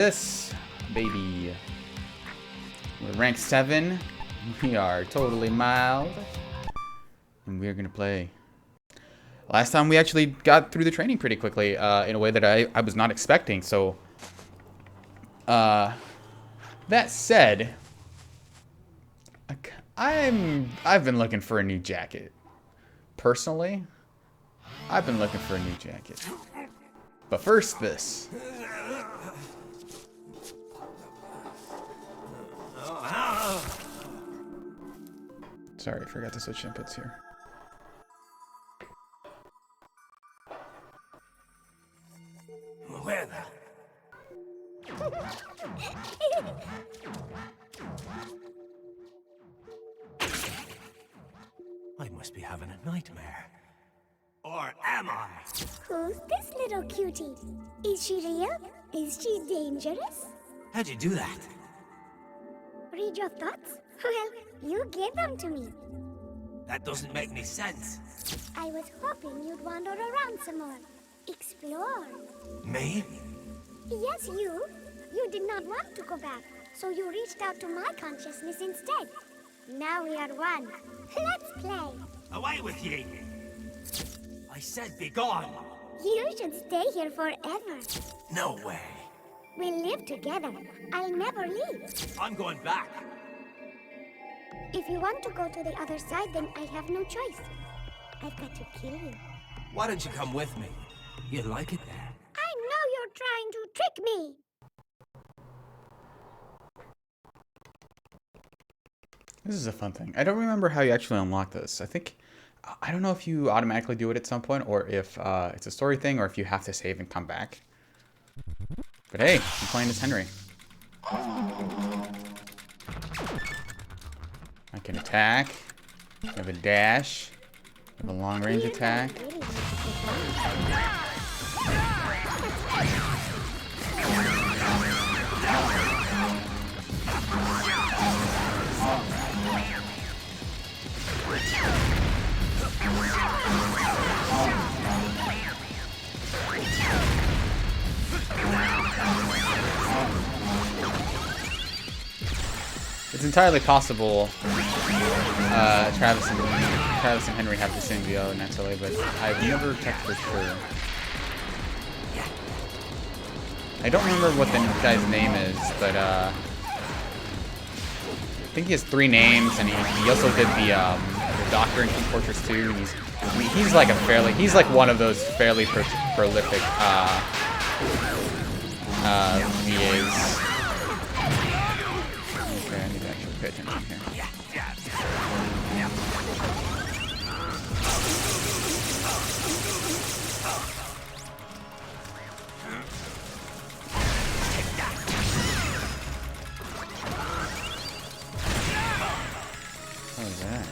This baby. We're rank 7. We are totally mild. And we're gonna play. Last time we actually got through the training pretty quickly, in a way that I was not expecting, so that said, I've been looking for a new jacket. Personally, I've been looking for a new jacket. But first this. Sorry, I forgot to switch inputs here. Where the? I must be having a nightmare. Or am I? Who's this little cutie? Is she real? Is she dangerous? How'd you do that? Read your thoughts? Well, you gave them to me. That doesn't make any sense. I was hoping you'd wander around some more. Explore. Me? Yes, you. You did not want to go back, so you reached out to my consciousness instead. Now we are one. Let's play. Away with ye! I said be gone! You should stay here forever. No way. We'll live together. I'll never leave. I'm going back. If you want to go to the other side, then I have no choice. I've got to kill you. Why don't you come with me? You like it there? I know you're trying to trick me. This is a fun thing. I don't remember how you actually unlock this. I don't know if you automatically do it at some point, or if it's a story thing, or if you have to save and come back. But hey, I'm playing as Henry. I can attack. I have a dash. I have a long range attack. It's entirely possible Travis and Henry have the same VO naturally, but I've never checked for sure. I don't remember what the guy's name is, but I think he has 3 names, and he also did the Doctor in Team Fortress 2. And he's like he's like one of those fairly prolific VAs. Okay, I need to actually pay attention here. What was that?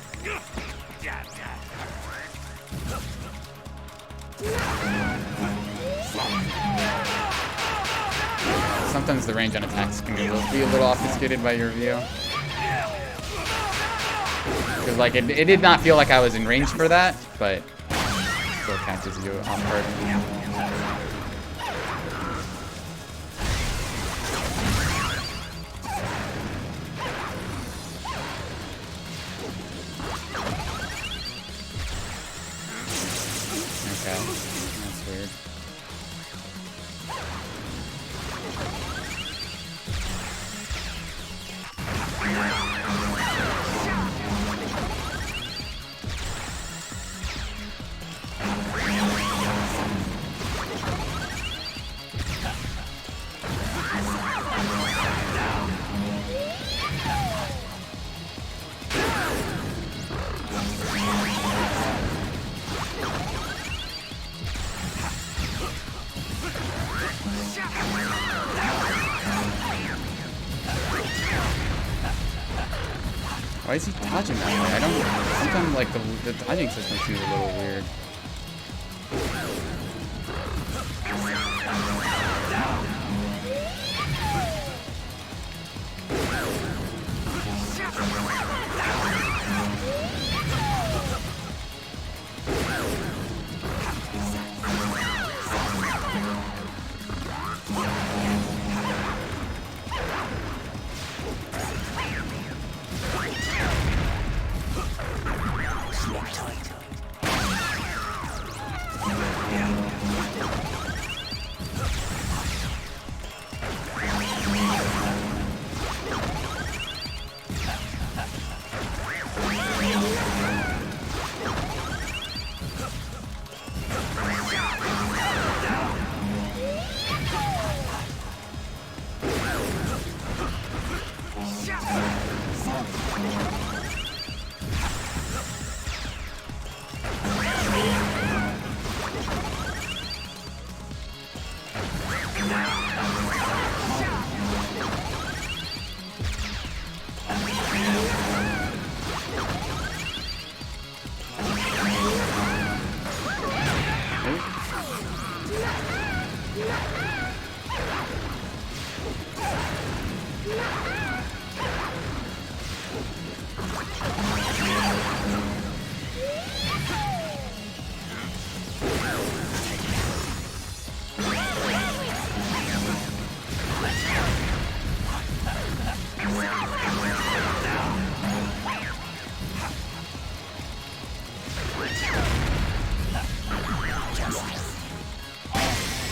Sometimes the range on attacks can be a little obfuscated by your view. Because like it did not feel like I was in range for that, but it still catches you off guard. Okay, that's weird. Why is he dodging that way? I don't. Sometimes like the dodging system seems a little weird.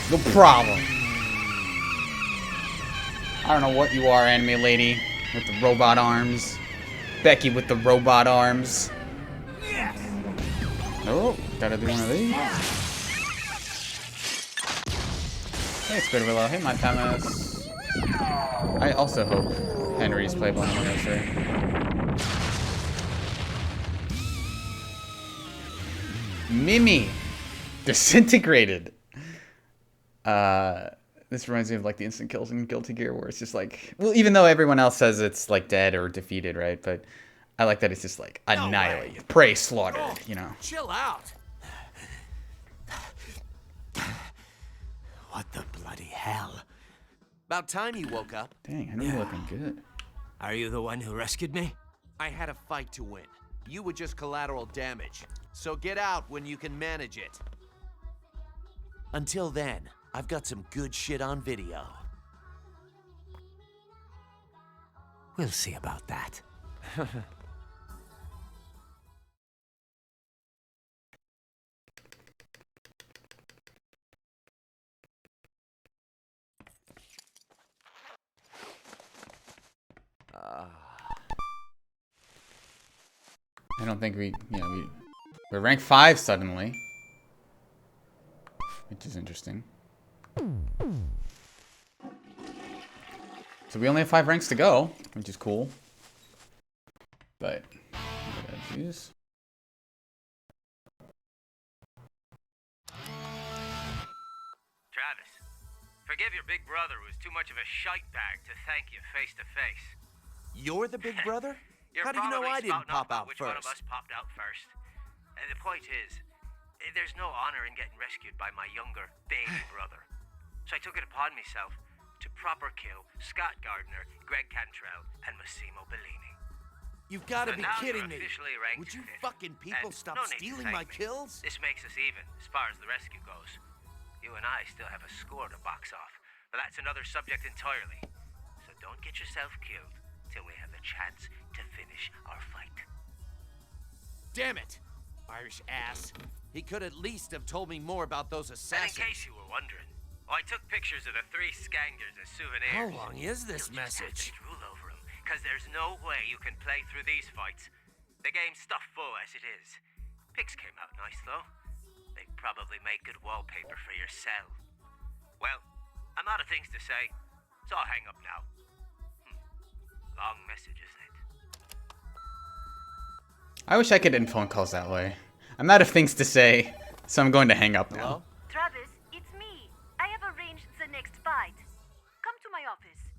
No problem. I don't know what you are, anime lady, with the robot arms. Becky with the robot arms. Oh, gotta do one of these. Hey, Squidwillow. Hey, my Thomas. I also hope Henry's playable on the anniversary. Mimi! Disintegrated! This reminds me of like the instant kills in Guilty Gear where it's just like, well, even though everyone else says it's like dead or defeated, right? But I like that it's just like annihilated, prey slaughtered, you know. Chill out. What the bloody hell? About time you woke up. Dang, I know you're looking good. Are you the one who rescued me? I had a fight to win. You were just collateral damage. So get out when you can manage it. Until then, I've got some good shit on video. We'll see about that. I don't think we're rank 5 suddenly. Which is interesting. So we only have 5 ranks to go, which is cool. But use. Travis, forgive your big brother who was too much of a shite bag to thank you face to face. You're the big brother? You're How do you know probably I didn't spouting pop off about out which one of first? us popped out first. The point is, there's no honor in getting rescued by my younger baby brother. So I took it upon myself to proper kill Scott Gardner, Greg Cantrell, and Massimo Bellini. You've got to So be now kidding you're me. officially ranked Would you fifth. fucking people And stop no need to stealing thank my me. kills? This makes us even as far as the rescue goes. You and I still have a score to box off, but that's another subject entirely. So don't get yourself killed till we have the chance to finish our fight. Damn it! Irish ass. He could at least have told me more about those And in assassins. case you were wondering, I took pictures of the 3 Skangers as souvenirs. How long is this You'll just have message? to drool over 'em, 'cause there's no way you can play through these fights. The game's stuffed full as it is. Pics came out nice though. They'd probably make good wallpaper for your cell. Well, I'm out of things to say, so I'll hang up now. Long message, isn't it? I wish I could end phone calls that way. I'm out of things to say, so I'm going to hang up now. Hello? Travis, it's me. I have arranged the next fight. Come to my office.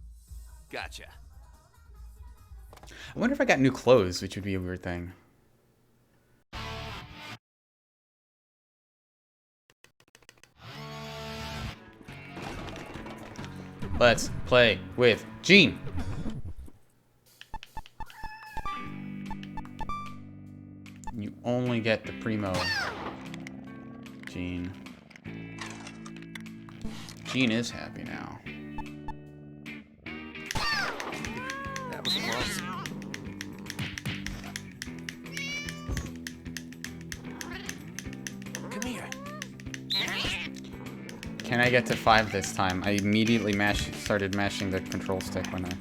Gotcha. I wonder if I got new clothes, which would be a weird thing. Let's play with Gene. You only get the primo, Gene. Gene is happy now. That was close. Come here. Can I get to 5 this time? I immediately started mashing the control stick when it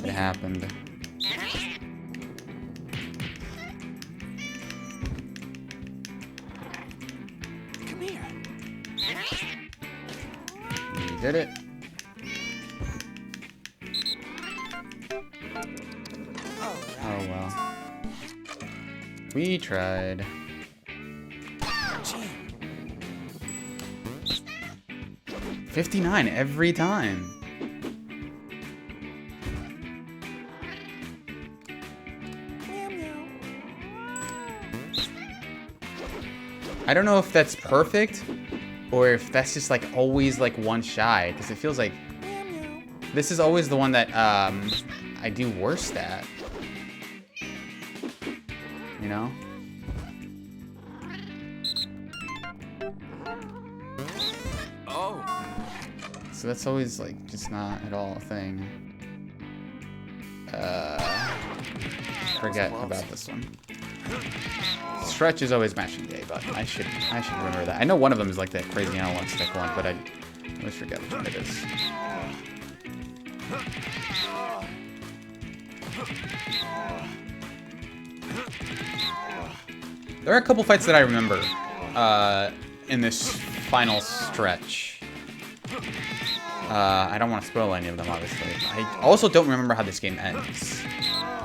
happened. Come here. You did it. Oh, Oh well. We tried. 59 every time. I don't know if that's perfect or if that's just like always like one shy, because it feels like this is always the one that I do worst at. You know? Oh. So that's always like just not at all a thing. Forget about this one. Stretch is always matching day, but I should remember that. I know one of them is like that crazy analog stick one, but I always forget which one it is. There are a couple fights that I remember in this final stretch. I don't want to spoil any of them, obviously. I also don't remember how this game ends.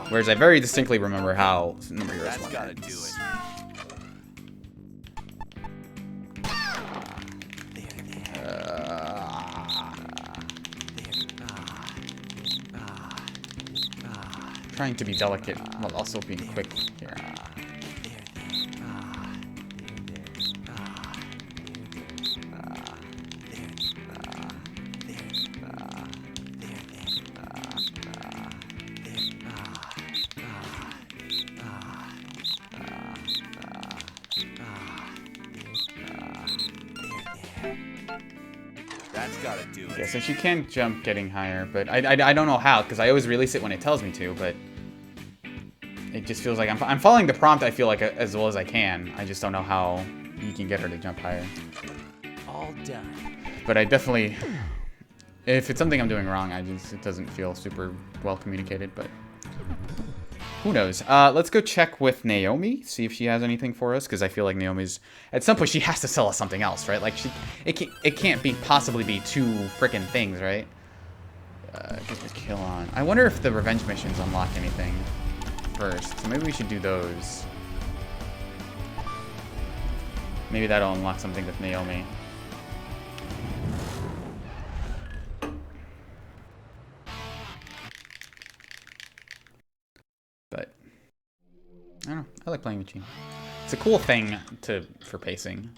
Whereas I very distinctly remember how Number Heroes 1 gotta ends. do it. Trying to be delicate while also being quick here. That's gotta do it. Yeah, so she can jump getting higher, but I don't know how, because I always release it when it tells me to, but it just feels like I'm following the prompt, I feel like, as well as I can. I just don't know how you can get her to jump higher. All done. But I definitely, if it's something I'm doing wrong, it doesn't feel super well communicated, but who knows. Let's go check with Naomi, see if she has anything for us, because I feel like Naomi's, at some point she has to sell us something else, right? Like it can't possibly be two frickin' things, right? Get the kill on. I wonder if the revenge missions unlock anything first, so maybe we should do those. Maybe that'll unlock something with Naomi. But I don't know. I like playing with Jean. It's a cool thing for pacing.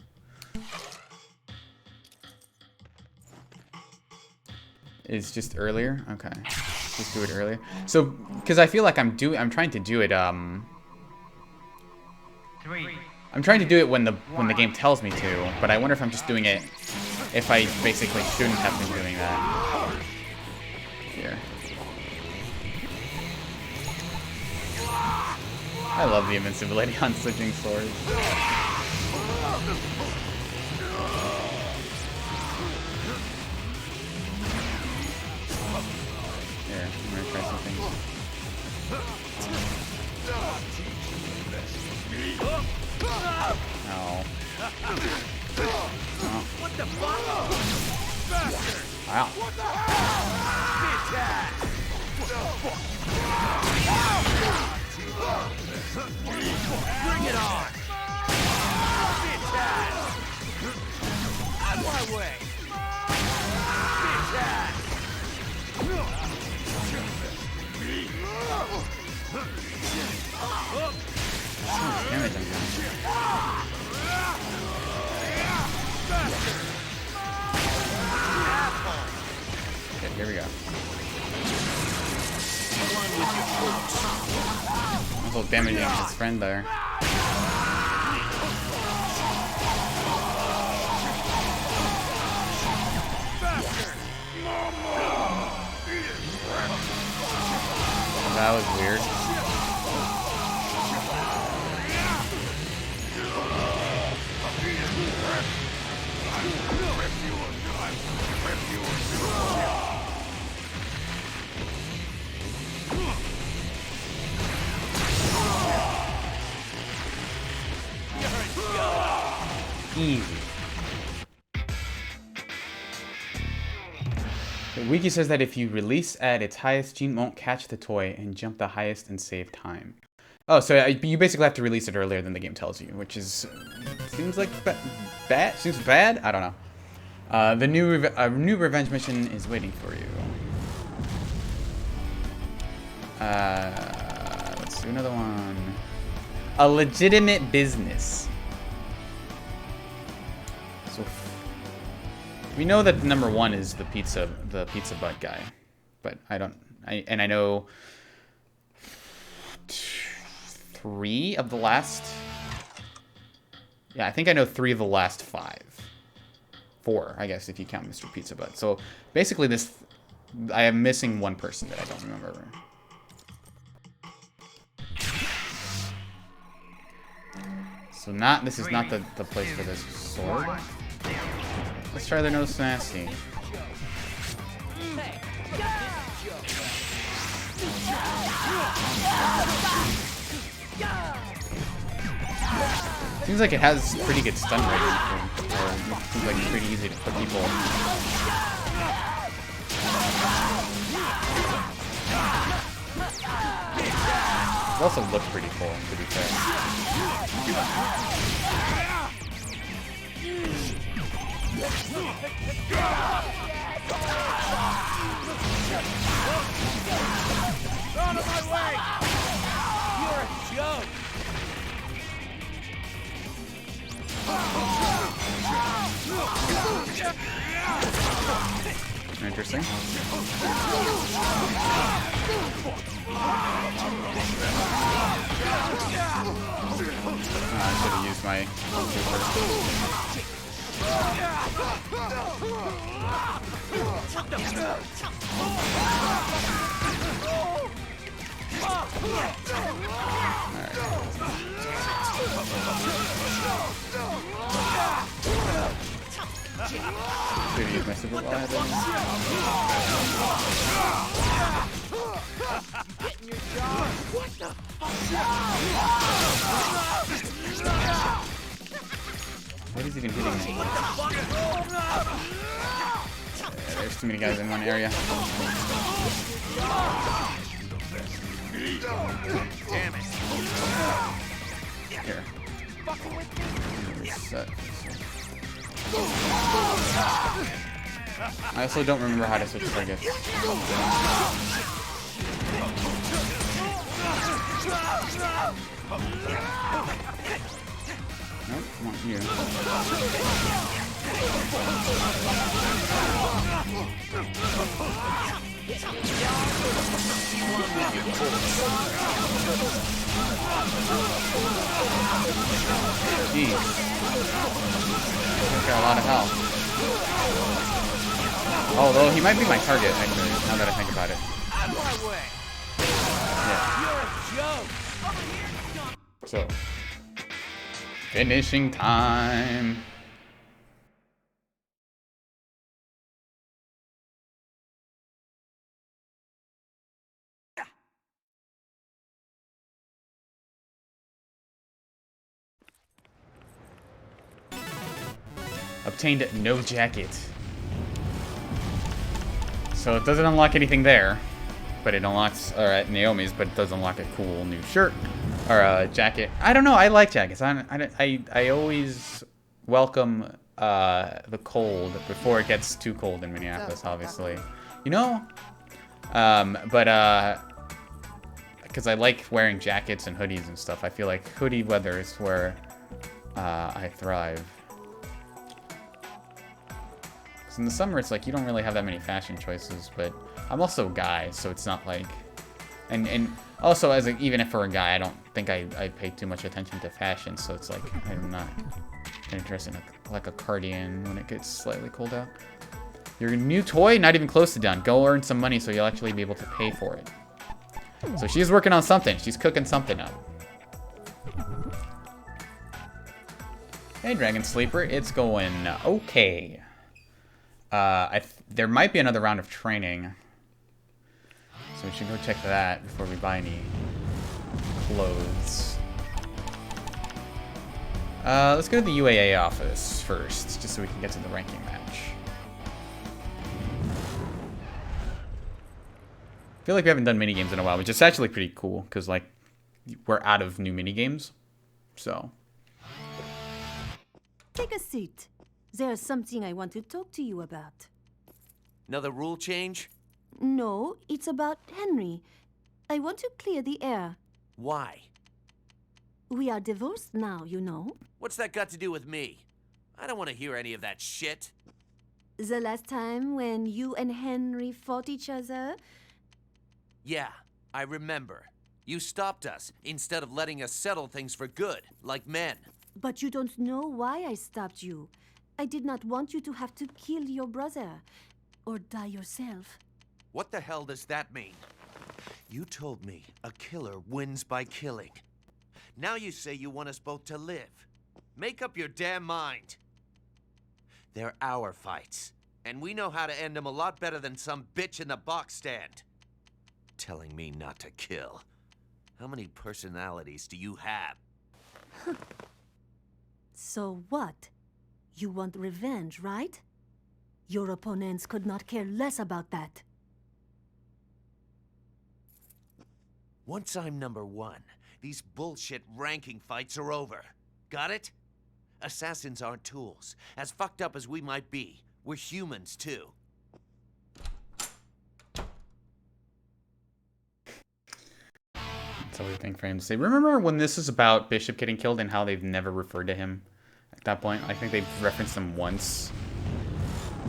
Is just earlier? Okay. Just do it earlier. So, because I feel like I'm trying to do it, I'm trying to do it when the game tells me to, but I wonder if I'm just doing it if I basically shouldn't have been doing that. Here. I love the invincibility on switching swords. Here, I'm gonna try some things. No. Oh. What the fuck? Bastard! Wow. What the? Bitch! Bring it on! Bitch! Out of my way! Bitch! So much damage I'm doing. Okay, here we go. Also damaging his friend there. That was weird. Easy. Wiki says that if you release at its highest, Gene won't catch the toy and jump the highest and save time. Oh, so you basically have to release it earlier than the game tells you, which is seems like bad. Seems bad. I don't know. The new revenge mission is waiting for you. Let's do another one. A legitimate business. So we know that number 1 is the pizza butt guy, but I know 3 of the last. Yeah, I think I know 3 of the last 5. 4, I guess, if you count Mr. Pizza Butt. So basically, I am missing 1 person that I don't remember. So this is not the place for this sword. Let's try the Nose Nasty. Seems like it has pretty good stun rate. It seems like it's pretty easy to put people. It also looks pretty cool, to be fair. Out of my way! You're a joke! Interesting. I should have used my Should have used my super ball head. What is even hitting me? Yeah, there's too many guys in one area. Damn it. Here. Reset. I also don't remember how to switch targets. Nope, I want you. Jeez. He's got a lot of health. Although he might be my target, actually, now that I think about it. Out of my way! Yeah. So, finishing time. Obtained no jacket. So it doesn't unlock anything there, but it unlocks, or at Naomi's, but it does unlock a cool new shirt, or a jacket. I don't know, I like jackets. I always welcome the cold before it gets too cold in Minneapolis, obviously. You know? Because I like wearing jackets and hoodies and stuff. I feel like hoodie weather is where I thrive. Because in the summer, it's like you don't really have that many fashion choices, but I'm also a guy, so it's not like... And also, even if for a guy, I don't think I pay too much attention to fashion, so it's like I'm not interested in like a cardigan when it gets slightly cold out. Your new toy, not even close to done. Go earn some money so you'll actually be able to pay for it. So she's working on something. She's cooking something up. Hey, Dragon Sleeper. It's going okay. There might be another round of training. So we should go check that before we buy any clothes. Let's go to the UAA office first, just so we can get to the ranking match. feel like we haven't done minigames in a while, which is actually pretty cool, because, like, we're out of new minigames. So. Take a seat. There's something I want to talk to you about. Another rule change? No, it's about Henry. I want to clear the air. Why? We are divorced now, you know. What's that got to do with me? I don't want to hear any of that shit. The last time when you and Henry fought each other, Yeah, I remember. You stopped us instead of letting us settle things for good, like men. but you don't know why I stopped you. I did not want you to have to kill your brother or die yourself. What the hell does that mean? You told me a killer wins by killing. Now you say you want us both to live. Make up your damn mind. They're our fights, and we know how to end them a lot better than some bitch in the box stand. Telling me not to kill. How many personalities do you have? So what? You want revenge, right? Your opponents could not care less about that. Once I'm number one, these bullshit ranking fights are over. Got it? Assassins aren't tools. As fucked up as we might be, we're humans too. That's a weird thing for him to say. Remember when this is about Bishop getting killed and how they've never referred to him at that point? I think they've referenced him once.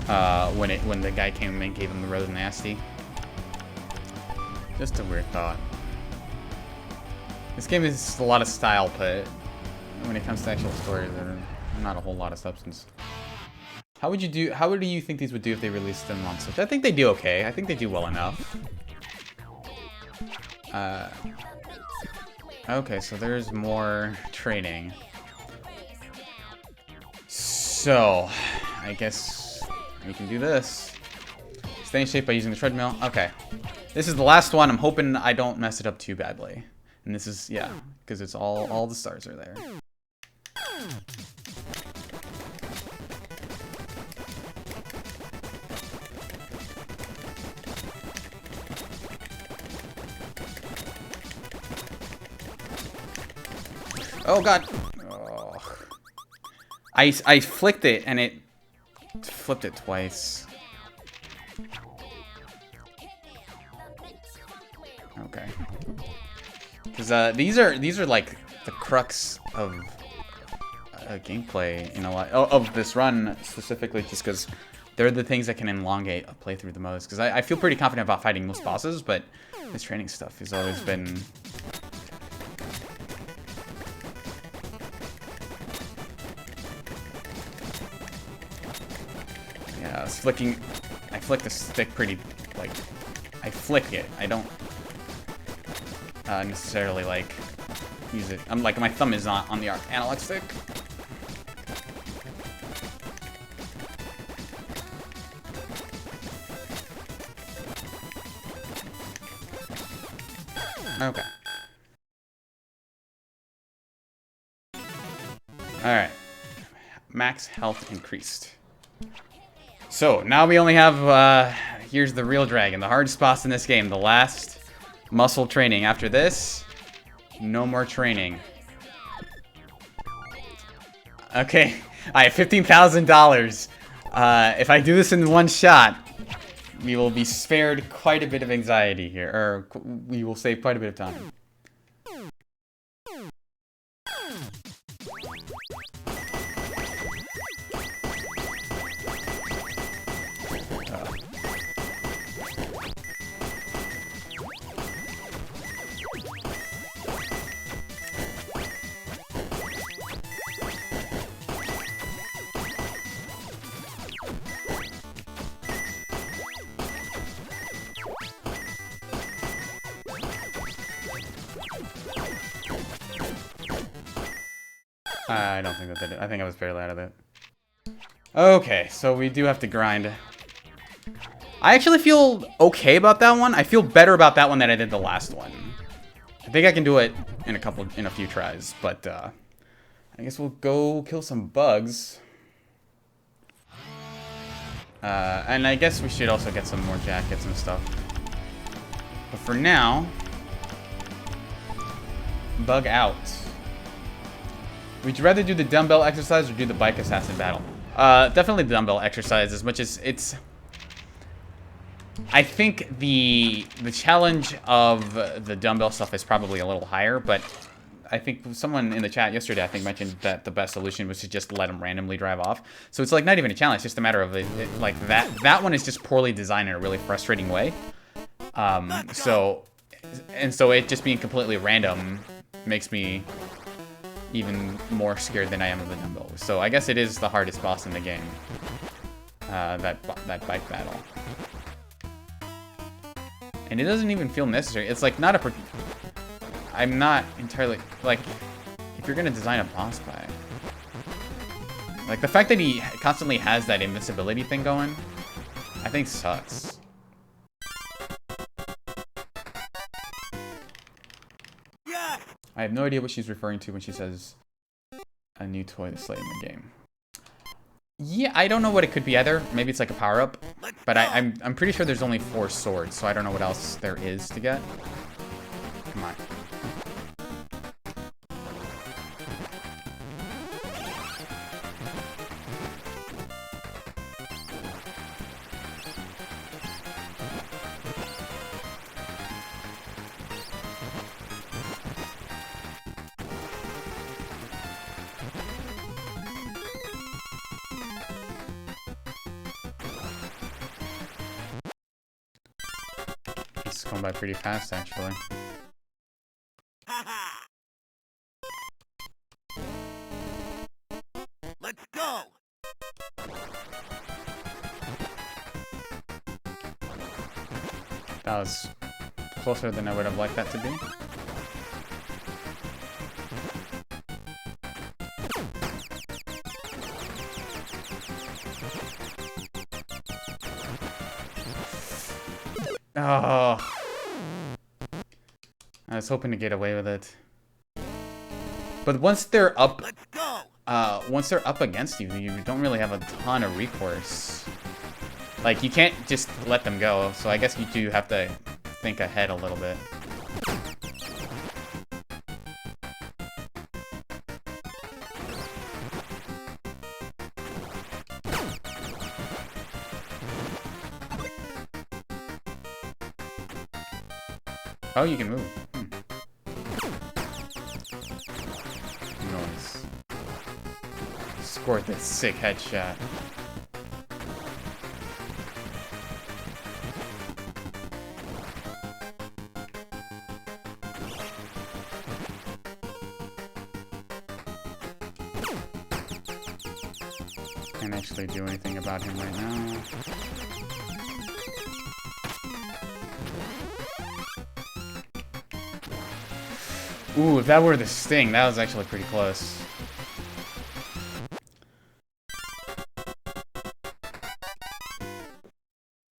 When the guy came and gave him the rose nasty. Just a weird thought. This game is a lot of style, but when it comes to actual story, there's not a whole lot of substance. How do you think these would do if they released them on Switch? I think they do okay. I think they do well enough. Okay, so there's more training. So, I guess we can do this. Stay in shape by using the treadmill. Okay. This is the last one. I'm hoping I don't mess it up too badly. And this is, yeah, because it's all the stars are there. Oh god. Oh. I flicked it and it flipped it twice. Okay. Because these are like the crux of gameplay in a lot of this run specifically, just because they're the things that can elongate a playthrough the most. Because I feel pretty confident about fighting most bosses, but this training stuff has always been. Yeah, I was flicking. I flick the stick pretty, like, I flick it. I don't necessarily like use it. I'm like, my thumb is not on the analog stick. Okay. Alright. Max health increased. So, now we only have, here's the real dragon. The hardest boss in this game. The last muscle training. After this, no more training. Okay. I have $15,000. If I do this in one shot, we will be spared quite a bit of anxiety here. Or, we will save quite a bit of time. I don't think that did it. I think I was barely out of it. Okay, so we do have to grind. I actually feel okay about that one. I feel better about that one than I did the last one. I think I can do it in a few tries, but I guess we'll go kill some bugs. And I guess we should also get some more jackets and stuff. But for now, bug out. Would you rather do the dumbbell exercise or do the bike assassin battle? Definitely the dumbbell exercise, as much as it's... I think the challenge of the dumbbell stuff is probably a little higher, but I think someone in the chat yesterday, I think, mentioned that the best solution was to just let them randomly drive off. So it's like not even a challenge, it's just a matter of like that one is just poorly designed in a really frustrating way. So it just being completely random makes me even more scared than I am of the dumbbell. So I guess it is the hardest boss in the game. That bike battle. And it doesn't even feel necessary. It's like not a... I'm not entirely... Like, if you're gonna design a boss fight... Like, the fact that he constantly has that invincibility thing going, I think sucks. I have no idea what she's referring to when she says a new toy to slay in the game. Yeah, I don't know what it could be either. Maybe it's like a power-up. But I'm pretty sure there's only 4 swords, so I don't know what else there is to get. Come on. It's going by pretty fast, actually. Let's go. That was closer than I would have liked that to be. Oh. I was hoping to get away with it. But once they're up, once they're up against you, you don't really have a ton of recourse. Like, you can't just let them go, so I guess you do have to think ahead a little bit. Oh, you can move. Nice. Scored that sick headshot. Can't actually do anything about him right now. Ooh, if that were the sting, that was actually pretty close.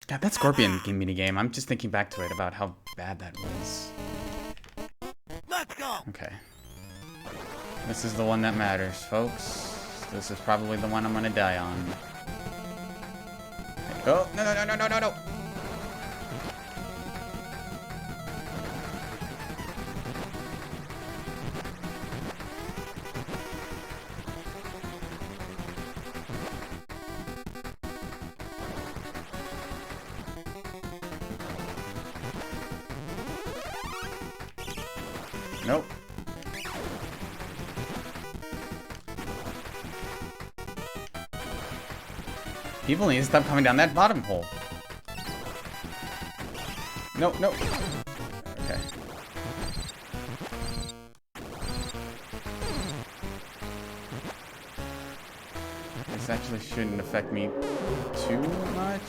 God, that scorpion minigame, I'm just thinking back to it about how bad that was. Let's go. Okay. This is the one that matters, folks. This is probably the one I'm gonna die on. Oh, no, no, no, no, no, no, no! Nope. People need to stop coming down that bottom hole. No, no. Okay. This actually shouldn't affect me too much.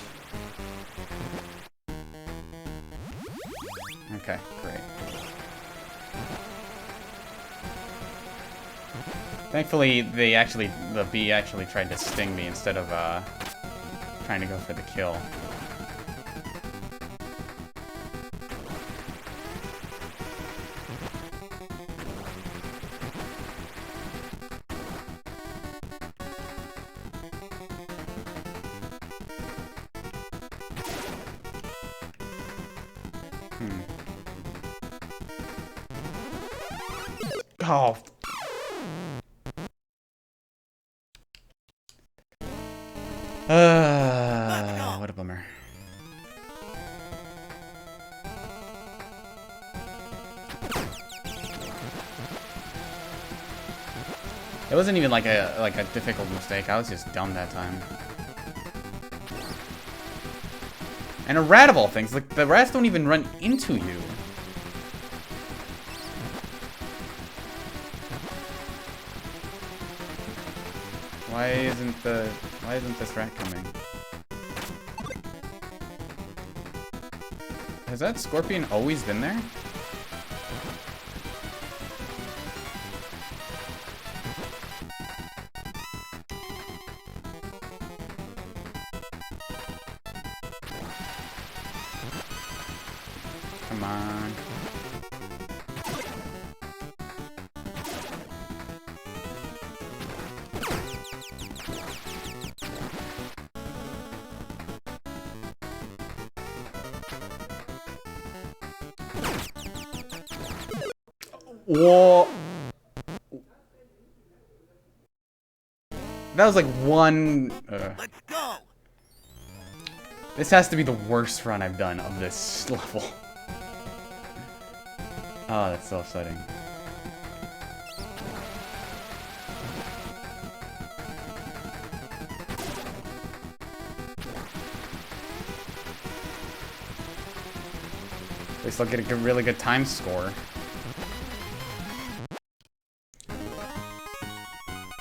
Okay, great. Thankfully, the bee actually tried to sting me instead of, trying to go for the kill. Oh. What a bummer. It wasn't even like a difficult mistake. I was just dumb that time. And a rat of all things, like the rats don't even run into you. Why isn't this rat coming? Has that scorpion always been there? Come on. Whoa. That was like one. Let's go. This has to be the worst run I've done of this level. Oh, that's so upsetting. At least I'll get a really good time score.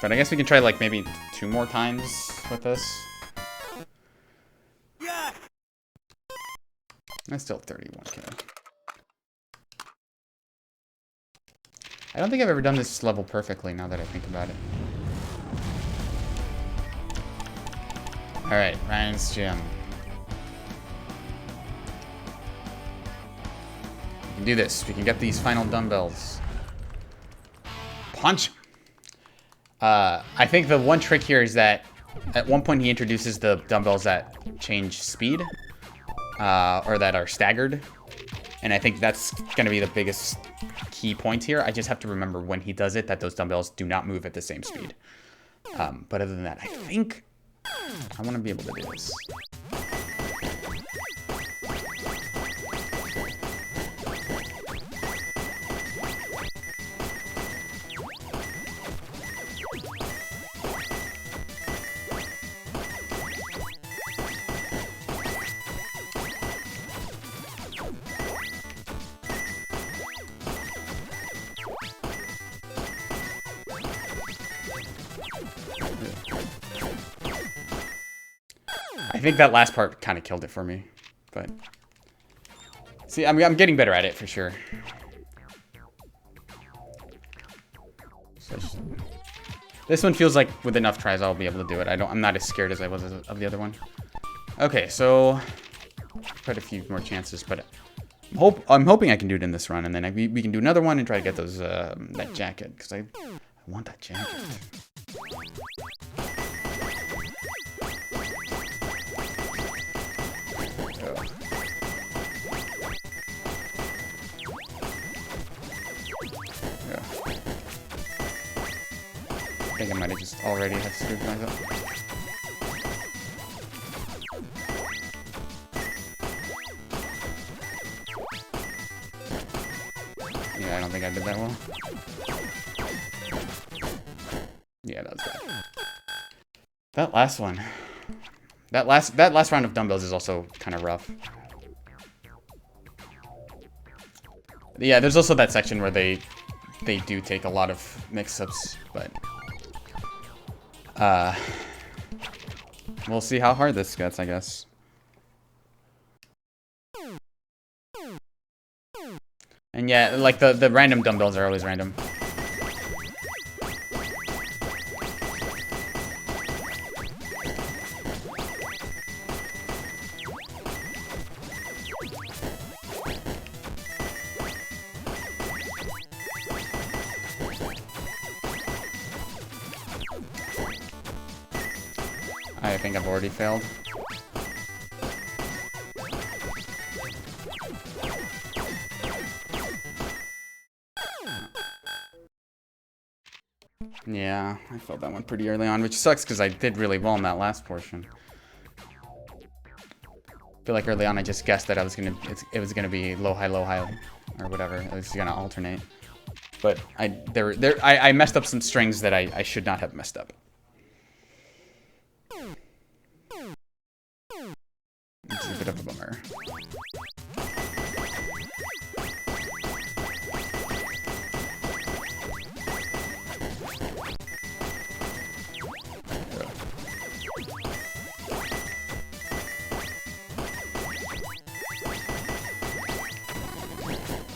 But I guess we can try like maybe 2 more times with this. Yeah. That's still 31k. I don't think I've ever done this level perfectly now that I think about it. Alright, Ryan's Gym. We can do this. We can get these final dumbbells. Punch! I think the one trick here is that at one point he introduces the dumbbells that change speed. Or that are staggered. And I think that's going to be the biggest key point here. I just have to remember when he does it that those dumbbells do not move at the same speed. But other than that, I think I want to be able to do this. I think that last part kind of killed it for me, but see, I'm getting better at it for sure. This one feels like with enough tries I'll be able to do it. I'm not as scared as I was of the other one. Okay, so quite a few more chances, but I'm hoping I can do it in this run, and then we can do another one and try to get those that jacket because I want that jacket. I think I might have just already have screwed myself. Yeah, I don't think I did that well. Yeah, that was bad. That last one. That last round of dumbbells is also kind of rough. Yeah, there's also that section where they do take a lot of mix-ups, but we'll see how hard this gets, I guess. And yeah, like the random dumbbells are always random. I think I've already failed. Yeah, I felt that one pretty early on, which sucks because I did really well in that last portion. I feel like early on I just guessed that it was gonna be low high or whatever. It was gonna alternate. But I messed up some strings that I should not have messed up. Which is a bit of a bummer.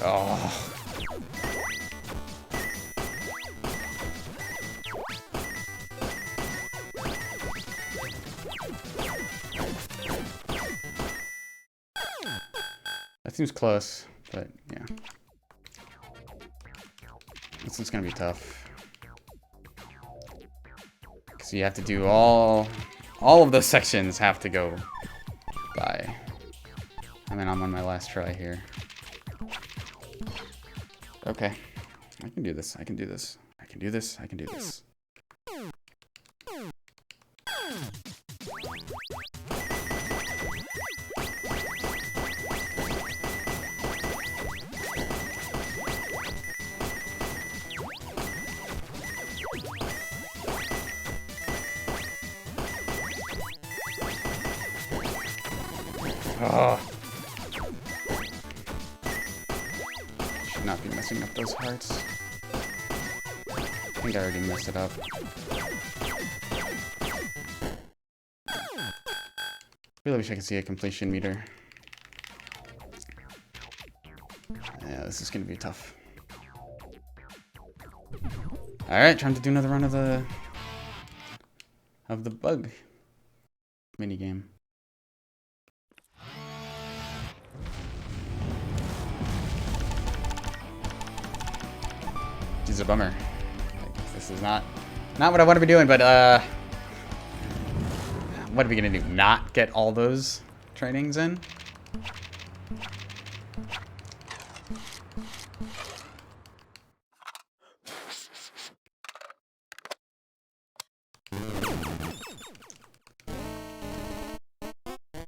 Oh. That seems close, but yeah. This is gonna be tough. Because you have to do all of those sections have to go by. I mean, I'm on my last try here. Okay. I can do this. I can do this. I can do this. I can do this. Oh. Should not be messing up those hearts. I think I already messed it up. Really wish I could see a completion meter. Yeah, this is gonna be tough. Alright, trying to do another run of the bug minigame. This is a bummer. This is not what I want to be doing, but what are we gonna do? Not get all those trainings in?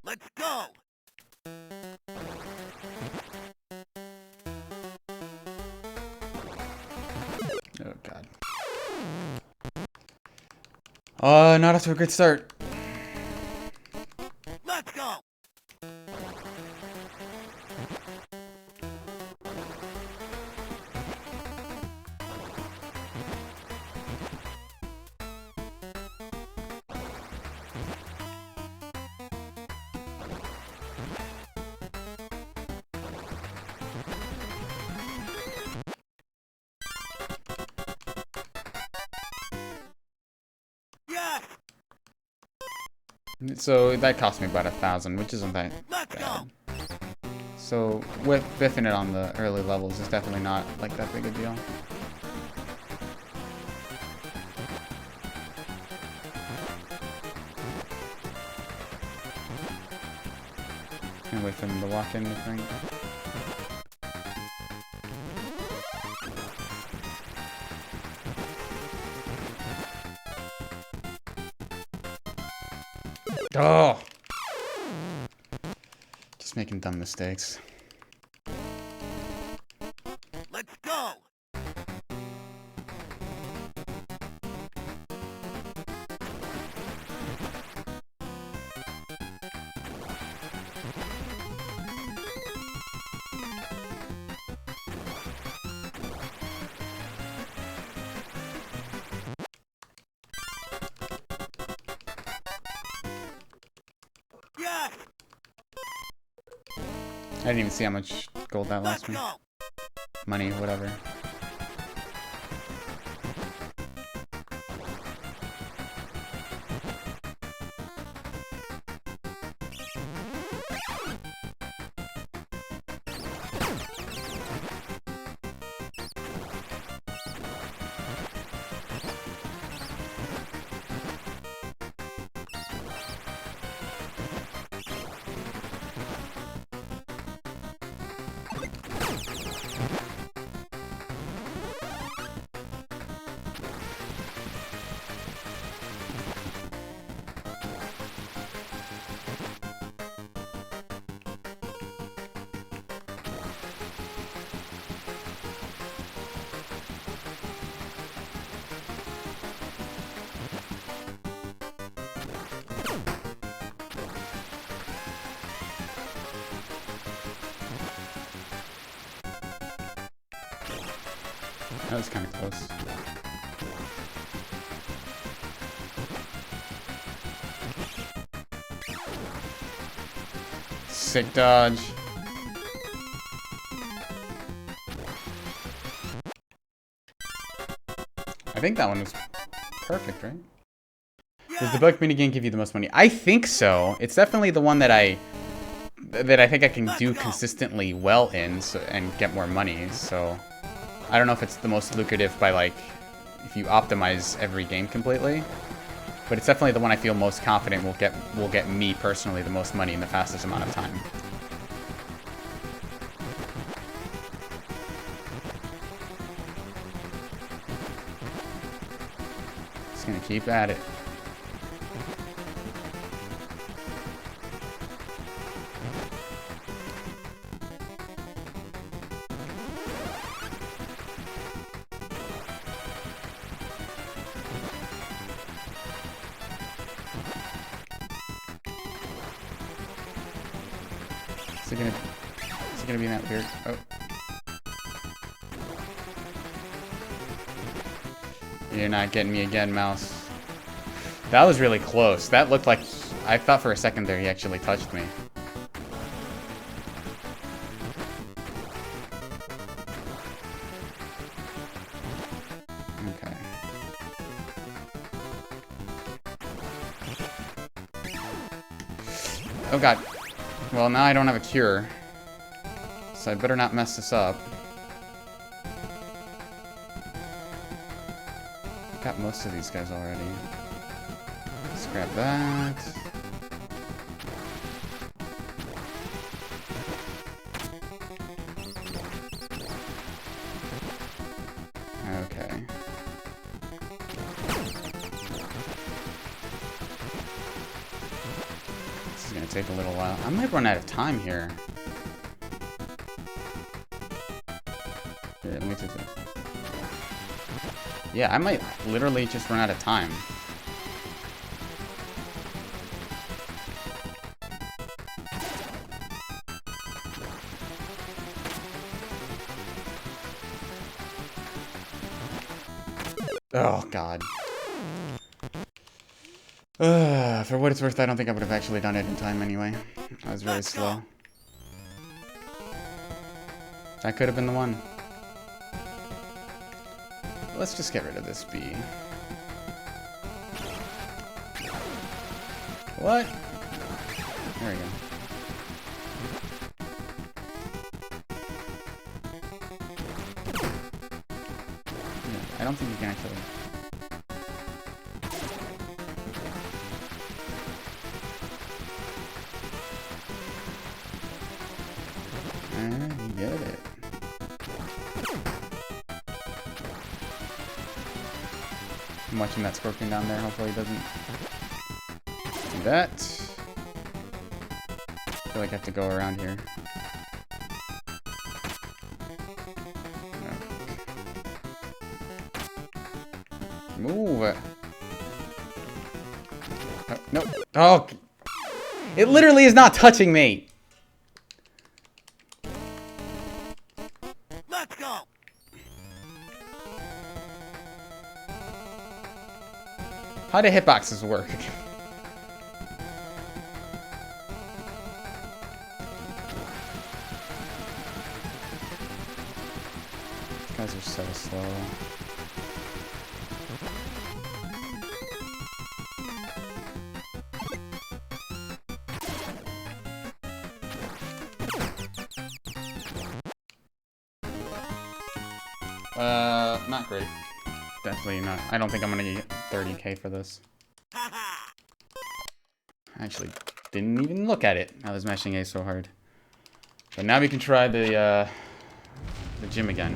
Let's go! Oh god. Oh, not off to a great start. Let's go! Yes! So that cost me about 1,000, which isn't that Let's bad. go! So with biffing it on the early levels is definitely not like that big a deal. Can't wait for them to walk in, I think. Oh! Just making dumb mistakes. Let's go! Yes! I didn't even see how much gold that Let's lost me. go! Money, whatever. That was kind of close. Sick dodge. I think that one was perfect, right? Does the bug minigame give you the most money? I think so. It's definitely the one that I think I can do consistently well in, so, and get more money. So I don't know if it's the most lucrative by like if you optimize every game completely, but it's definitely the one I feel most confident will get me personally the most money in the fastest amount of time. Just gonna keep at it. Is it gonna be in that weird? Oh. You're not getting me again, mouse. That was really close. That looked like... I thought for a second there he actually touched me. Okay. Oh god. Well, now I don't have a cure. So I better not mess this up. Got most of these guys already. Let's grab that. Okay. This is gonna take a little while. I might run out of time here. Here, let me take this. Yeah, I might literally just run out of time. Oh, God. For what it's worth, I don't think I would have actually done it in time anyway. I was really slow. That could have been the one. Let's just get rid of this bee. What? There we go. Yeah, I don't think you can actually... You get it. I'm watching that scorpion down there. Hopefully he doesn't do that. I feel like I have to go around here. No. Move. Oh, no. Oh. It literally is not touching me. Let's go. How do hitboxes work? These guys are so slow. Not great. Definitely not. I don't think I'm gonna get 30k for this. I actually didn't even look at it. I was mashing A so hard. But now we can try the gym again.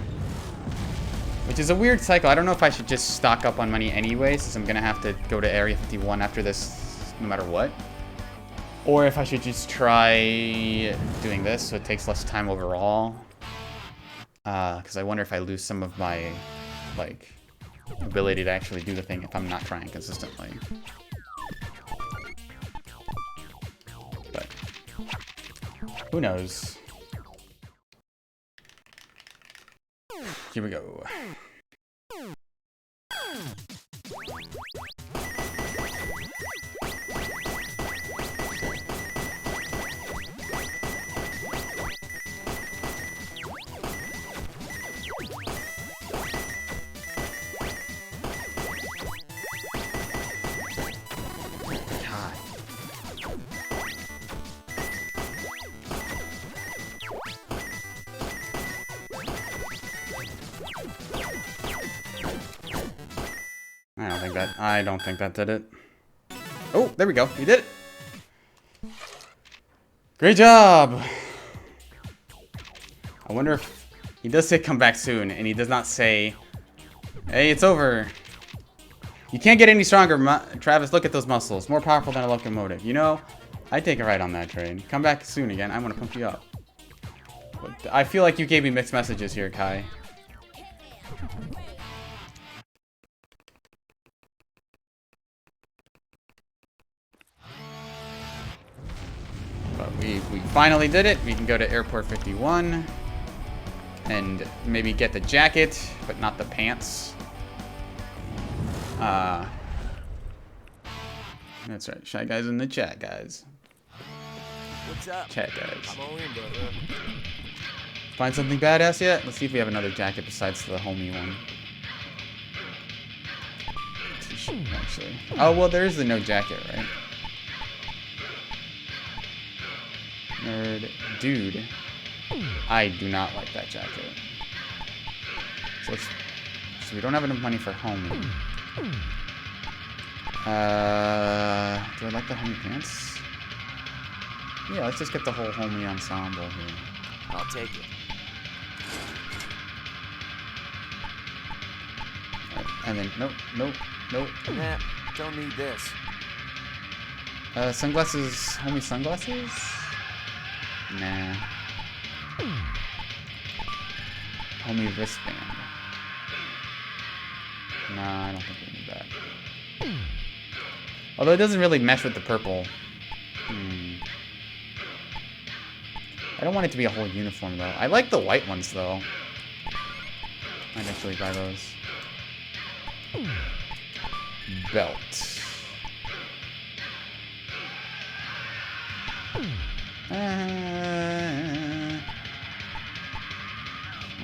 Which is a weird cycle. I don't know if I should just stock up on money anyway, since I'm gonna have to go to Area 51 after this no matter what. Or if I should just try doing this so it takes less time overall. Because I wonder if I lose some of my, like, ability to actually do the thing if I'm not trying consistently. But who knows? Here we go. I don't think that did it. Oh, there we go. We did it. Great job. I wonder if he does say come back soon, and he does not say, hey, it's over. You can't get any stronger, Travis. Look at those muscles. More powerful than a locomotive. You know, I take a ride on that train. Come back soon again. I want to pump you up. But I feel like you gave me mixed messages here, Kai. But we finally did it. We can go to Airport 51 and maybe get the jacket, but not the pants. That's right. Shy Guys in the chat, guys. What's up? Chat, guys. I'm all in, brother. Find something badass yet? Let's see if we have another jacket besides the homie one. Actually. Oh, well, there's the no jacket, right? Nerd. Dude. I do not like that jacket. So we don't have enough money for homie. Do I like the homie pants? Yeah, let's just get the whole homie ensemble here. I'll take it. And then, nope. Nah, don't need this. Sunglasses, homie sunglasses? Nah. Homie wristband. Nah, I don't think we need that. Although it doesn't really mesh with the purple. I don't want it to be a whole uniform, though. I like the white ones, though. I'd actually buy those. Belt. I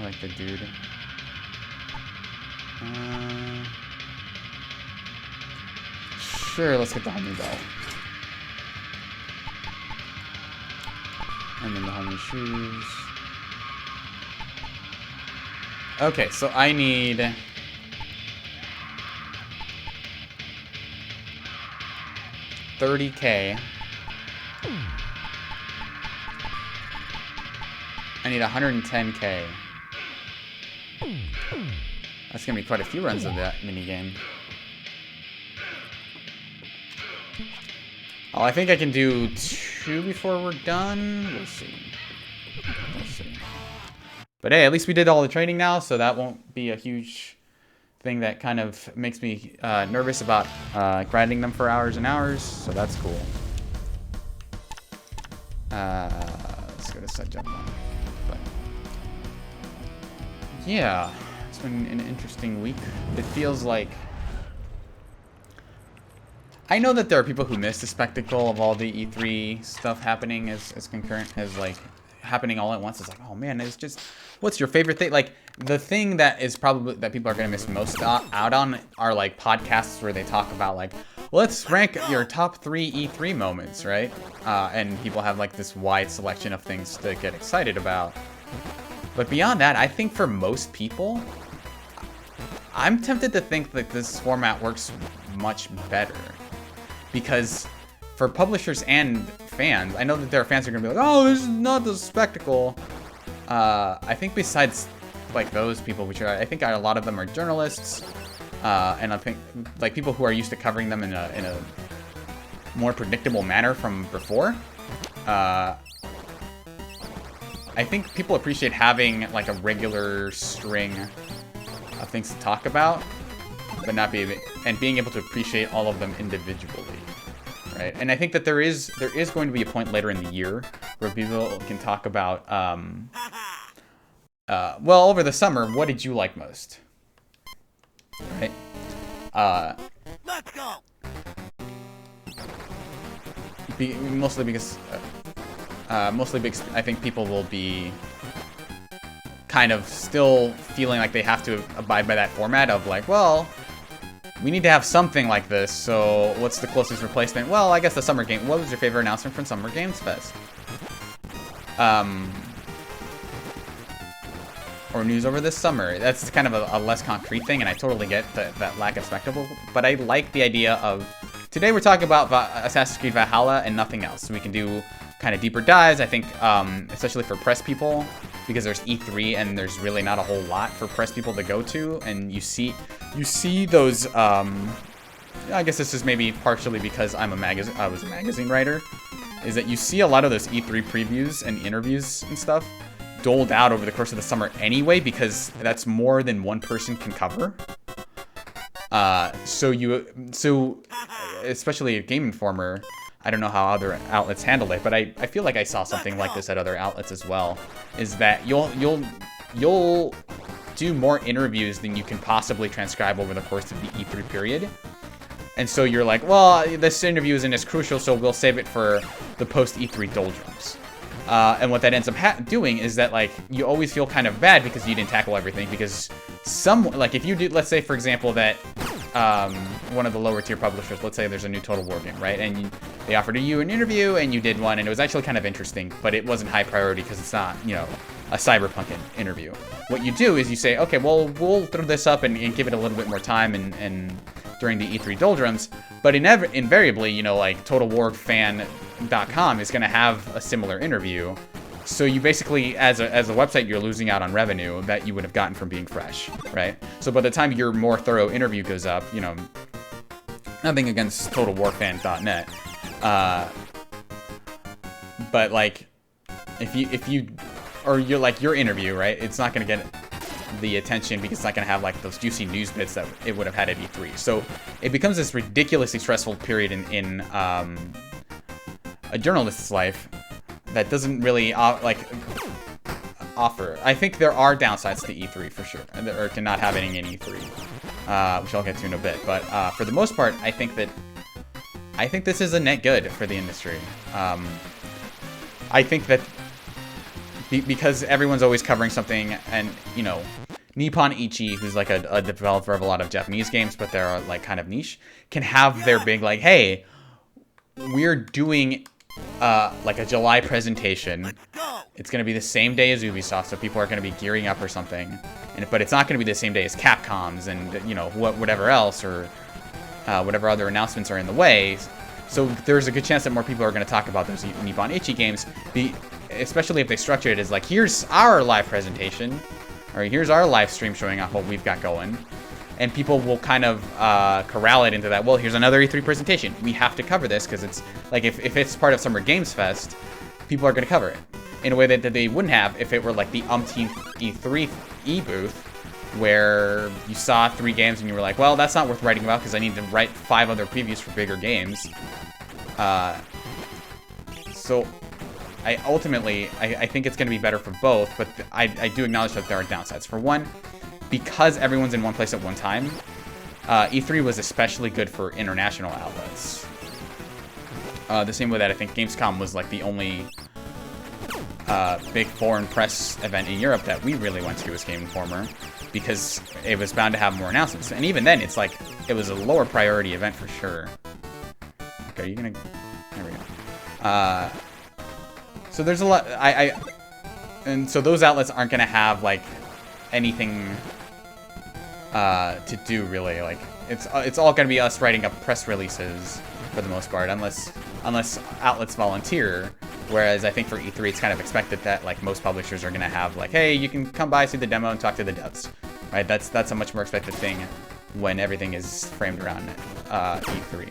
like the dude. Sure, let's get the homie belt. And then the homie shoes. Okay, so I need... $30K. I need 110K. That's gonna be quite a few runs of that minigame. Oh, I think I can do 2 before we're done. We'll see. But hey, at least we did all the training now, so that won't be a huge thing that kind of makes me nervous about grinding them for hours and hours. So that's cool. Let's go to set jump one. But yeah, it's been an interesting week. It feels like I know that there are people who miss the spectacle of all the E3 stuff happening as concurrent as like happening all at once. It's like, oh man, it's just, what's your favorite thing? Like the thing that is probably that people are gonna miss most out on are like podcasts where they talk about like, let's rank your top 3 E3 moments, right? And people have like this wide selection of things to get excited about. But beyond that, I think for most people, I'm tempted to think that this format works much better. Because for publishers and fans, I know that there are fans who are going to be like, oh, this is not the spectacle. I think besides like those people, which are, I think a lot of them are journalists, and I think like people who are used to covering them in a more predictable manner from before. I think people appreciate having like a regular string of things to talk about, but not being able to appreciate all of them individually, right? And I think that there is going to be a point later in the year where people can talk about well, over the summer, what did you like most? Right? Let's go. Mostly because I think people will be kind of still feeling like they have to abide by that format of like, well, we need to have something like this, so what's the closest replacement? Well, I guess the Summer Game. What was your favorite announcement from Summer Games Fest? Or news over this summer. That's kind of a less concrete thing, and I totally get that lack of spectacle, but I like the idea of, today we're talking about Assassin's Creed Valhalla and nothing else. We can do kind of deeper dives, I think, especially for press people, because there's E3 and there's really not a whole lot for press people to go to, and you see those, I guess this is maybe partially because I was a magazine writer, is that you see a lot of those E3 previews and interviews and stuff doled out over the course of the summer anyway, because that's more than one person can cover. So especially at Game Informer, I don't know how other outlets handle it, but I feel like I saw something like this at other outlets as well, is that you'll do more interviews than you can possibly transcribe over the course of the E3 period. And so you're like, well, this interview isn't as crucial, so we'll save it for the post-E3 doldrums. And what that ends up doing is that, like, you always feel kind of bad because you didn't tackle everything, because like, if you do, let's say, for example, that one of the lower tier publishers, let's say there's a new Total War game, right? And they offered you an interview, and you did one, and it was actually kind of interesting, but it wasn't high priority because it's not, you know, a Cyberpunk interview. What you do is you say, okay, well, we'll throw this up and give it a little bit more time and during the E3 doldrums, but invariably, you know, like, TotalWarFan.com is going to have a similar interview. So you basically, as a website, you're losing out on revenue that you would have gotten from being fresh, right? So by the time your more thorough interview goes up, you know, nothing against TotalWarFan.net, but like, if you or you're like your interview, right? It's not going to get the attention because it's not going to have like those juicy news bits that it would have had at E3. So it becomes this ridiculously stressful period in a journalist's life that doesn't really offer. I think there are downsides to E3 for sure, or to not having an E3, which I'll get to in a bit. But for the most part, I think this is a net good for the industry. I think that because everyone's always covering something, and you know, Nippon Ichi, who's like a developer of a lot of Japanese games, but they're like kind of niche, can have their big like, hey, we're doing like a July presentation. It's going to be the same day as Ubisoft, so people are going to be gearing up or something. But it's not going to be the same day as Capcom's and, you know, whatever else, or whatever other announcements are in the way. So there's a good chance that more people are going to talk about those Nippon Ichi games, especially if they structure it as like, here's our live presentation, or here's our live stream showing off what we've got going. And people will kind of corral it into that, well, here's another E3 presentation. We have to cover this because it's like, if it's part of Summer Games Fest, people are going to cover it in a way that they wouldn't have if it were like the umpteenth E3 e-booth, where you saw 3 games and you were like, well, that's not worth writing about because I need to write 5 other previews for bigger games. So I think it's going to be better for both, but I do acknowledge that there are downsides. For one, because everyone's in one place at one time, E3 was especially good for international outlets. The same way that I think Gamescom was like the only big foreign press event in Europe that we really went to as Game Informer, because it was bound to have more announcements. And even then, it's like, it was a lower priority event for sure. Okay, are you gonna... There we go. So there's a lot... And so those outlets aren't gonna have, like, anything to do, really. Like, it's all gonna be us writing up press releases, for the most part, unless outlets volunteer. Whereas I think for E3, it's kind of expected that like most publishers are gonna have like, hey, you can come by, see the demo, and talk to the devs, right? That's a much more expected thing when everything is framed around E3.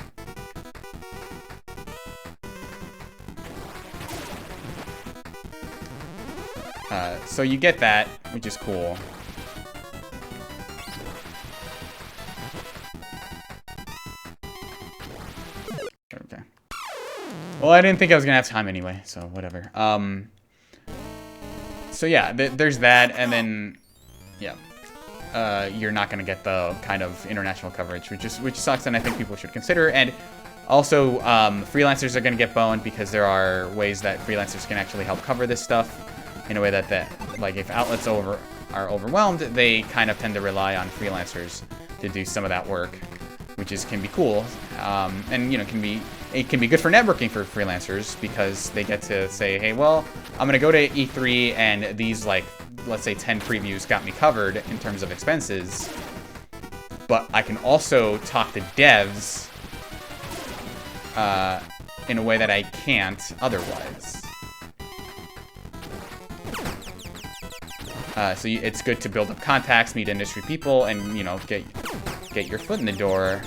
So you get that, which is cool. Okay. Well, I didn't think I was gonna have time anyway, so whatever. So yeah, there's that, and then yeah, you're not going to get the kind of international coverage, which sucks, and I think people should consider. And also, freelancers are going to get boned because there are ways that freelancers can actually help cover this stuff in a way that like if outlets are overwhelmed, they kind of tend to rely on freelancers to do some of that work, which can be cool, and you know it can be good for networking for freelancers because they get to say, hey, well, I'm gonna go to E3 and these, like, let's say 10 previews got me covered in terms of expenses, but I can also talk to devs in a way that I can't otherwise. So it's good to build up contacts, meet industry people, and, you know, get your foot in the door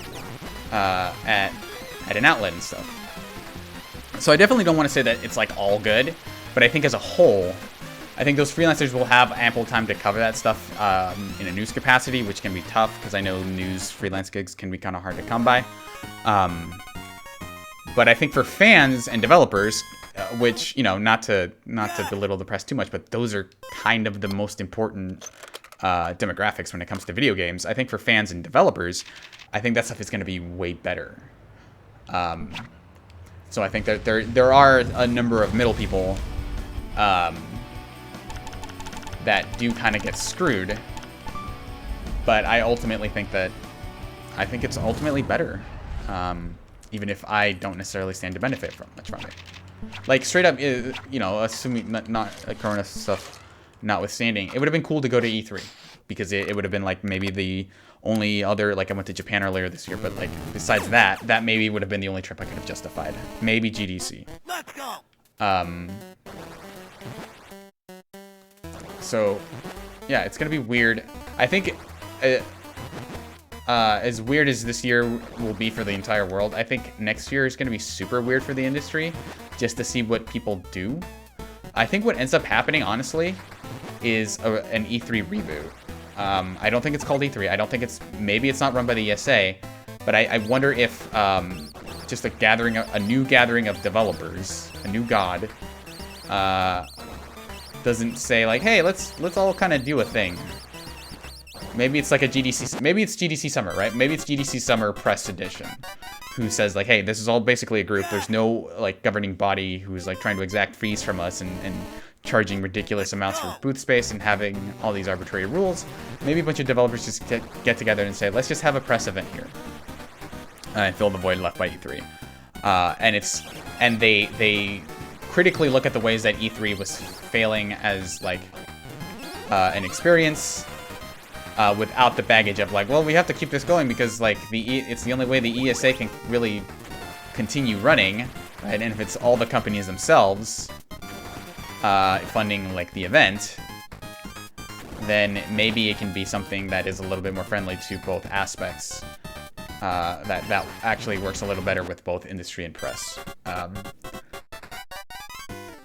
at an outlet and stuff. So I definitely don't want to say that it's like all good, but I think as a whole, I think those freelancers will have ample time to cover that stuff in a news capacity, which can be tough because I know news freelance gigs can be kind of hard to come by. But I think for fans and developers, which, you know, not to belittle the press too much, but those are kind of the most important demographics when it comes to video games. I think for fans and developers, I think that stuff is going to be way better. So I think that there are a number of middle people that do kind of get screwed, but I ultimately think it's ultimately better, even if I don't necessarily stand to benefit much from it. Like, straight up, you know, assuming not Corona stuff notwithstanding, it would have been cool to go to E3 because it would have been like maybe the only other, like, I went to Japan earlier this year, but like besides that maybe would have been the only trip I could have justified. Maybe GDC. Let's go. So yeah, it's gonna be weird. I think as weird as this year will be for the entire world, I think next year is gonna be super weird for the industry, just to see what people do. I think what ends up happening, honestly, is an E3 reboot. I don't think it's called E3. I don't think maybe it's not run by the ESA, but I wonder if just a new gathering of developers, a new god, doesn't say like, hey, let's all kind of do a thing. Maybe it's like maybe it's GDC Summer, right? Maybe it's GDC Summer Press Edition, who says like, hey, this is all basically a group. There's no like governing body who's like trying to exact fees from us and charging ridiculous amounts for booth space and having all these arbitrary rules. Maybe a bunch of developers just get together and say, let's just have a press event here and fill the void left by E3. And they critically look at the ways that E3 was failing as like an experience without the baggage of like, well, we have to keep this going because like it's the only way the ESA can really continue running, right? And if it's all the companies themselves funding like the event, then maybe it can be something that is a little bit more friendly to both aspects. That actually works a little better with both industry and press.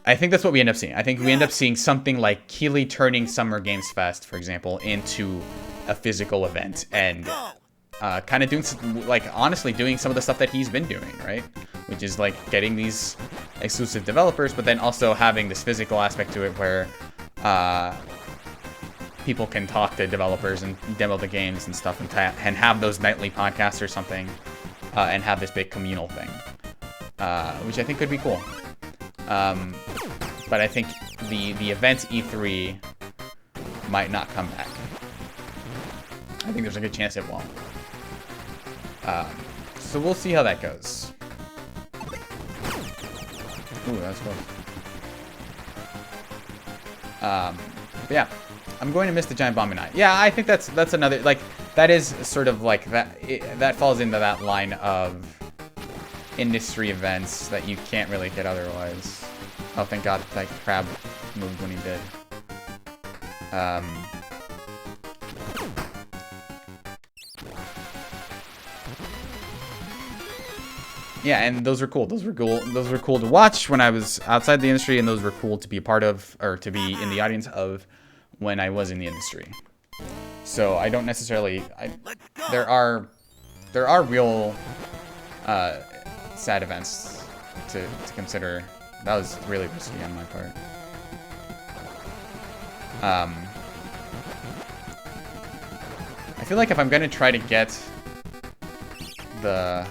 I think that's what we end up seeing. I think we end up seeing something like Keighley turning Summer Games Fest, for example, into a physical event and kind of doing, like, honestly doing some of the stuff that he's been doing, right? Which is like getting these exclusive developers, but then also having this physical aspect to it where people can talk to developers and demo the games and stuff and have those nightly podcasts or something and have this big communal thing, which I think could be cool. But I think the event E3 might not come back. I think there's a good chance it won't. So we'll see how that goes. Ooh, that's close. But yeah, I'm going to miss the Giant Bombing Eye. Yeah, I think that's another, like, that is sort of like that. That falls into that line of industry events that you can't really get otherwise. Oh, thank God that crab moved when he did. Yeah, and those were cool. Those were cool to watch when I was outside the industry, and those were cool to be a part of, or to be in the audience of, when I was in the industry. So I don't necessarily. There are real sad events to consider. That was really risky on my part. I feel like if I'm gonna try to get the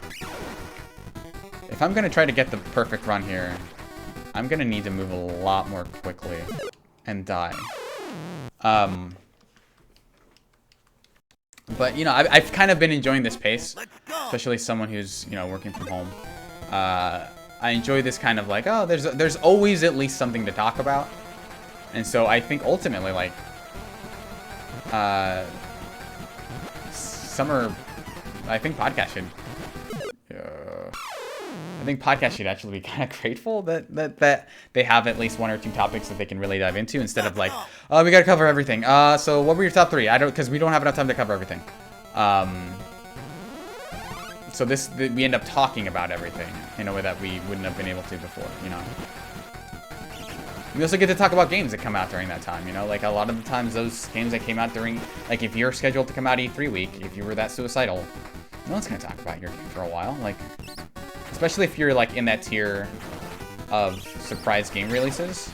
perfect run here, I'm gonna need to move a lot more quickly and die. But you know, I've kind of been enjoying this pace, especially someone who's, you know, working from home. I enjoy this kind of like, oh, there's always at least something to talk about, and so I think ultimately like summer, I think podcast should actually be kind of grateful that they have at least one or two topics that they can really dive into, instead of like, oh, we gotta cover everything. So what were your top 3? Because we don't have enough time to cover everything. So we end up talking about everything in a way that we wouldn't have been able to before, you know. We also get to talk about games that come out during that time, you know. Like a lot of the times those games that came out during, like if you're scheduled to come out E3 week, if you were that suicidal, no one's gonna talk about your game for a while. Like, especially if you're like in that tier of surprise game releases,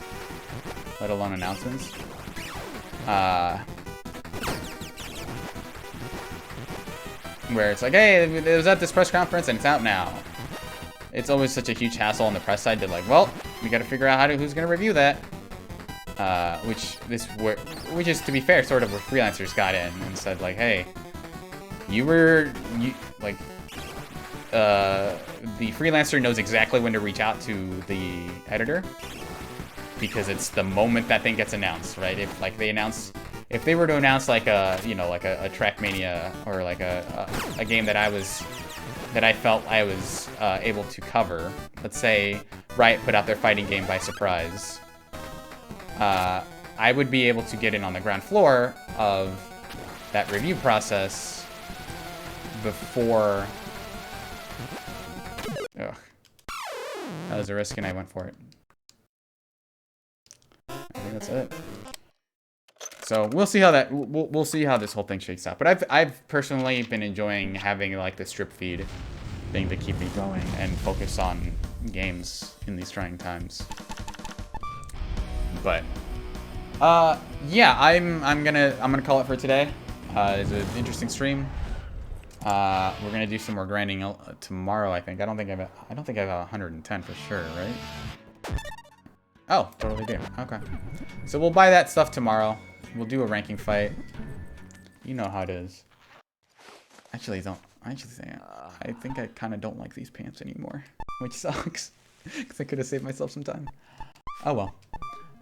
let alone announcements. Where it's like, hey, it was at this press conference and it's out now. It's always such a huge hassle on the press side to like, well, we got to figure out who's going to review that. Which is, to be fair, sort of where freelancers got in and said like, hey, the freelancer knows exactly when to reach out to the editor, because it's the moment that thing gets announced, right? If they were to announce like a, you know, like a Trackmania or like a game that I felt I was able to cover, let's say Riot put out their fighting game by surprise, I would be able to get in on the ground floor of that review process before. Ugh. That was a risk and I went for it. I think that's it. So we'll see how that we'll see how this whole thing shakes out. But I've personally been enjoying having like the strip feed thing to keep me going and focus on games in these trying times. But yeah, I'm gonna call it for today. It's an interesting stream. We're gonna do some more grinding tomorrow, I think. I don't think I have 110 for sure, right? Oh, totally do. Okay. So we'll buy that stuff tomorrow. We'll do a ranking fight. You know how it is. Actually, I think I kind of don't like these pants anymore, which sucks, because I could have saved myself some time. Oh well.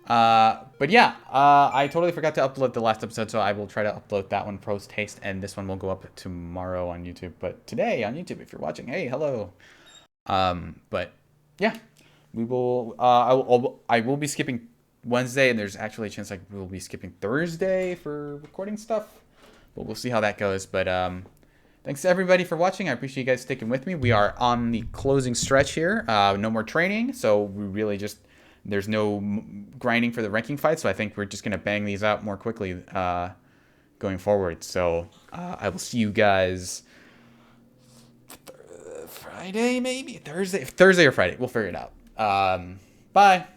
But yeah, I totally forgot to upload the last episode, so I will try to upload that one post haste, and this one will go up tomorrow on YouTube. But today on YouTube, if you're watching, hey, hello. But yeah, we will. I will be skipping Wednesday, and there's actually a chance I will be skipping Thursday for recording stuff. But we'll see how that goes. But thanks to everybody for watching. I appreciate you guys sticking with me. We are on the closing stretch here. No more training, so we really just. There's no grinding for the ranking fight, so I think we're just going to bang these out more quickly going forward. So I will see you guys Friday, maybe? Thursday or Friday. We'll figure it out. Bye.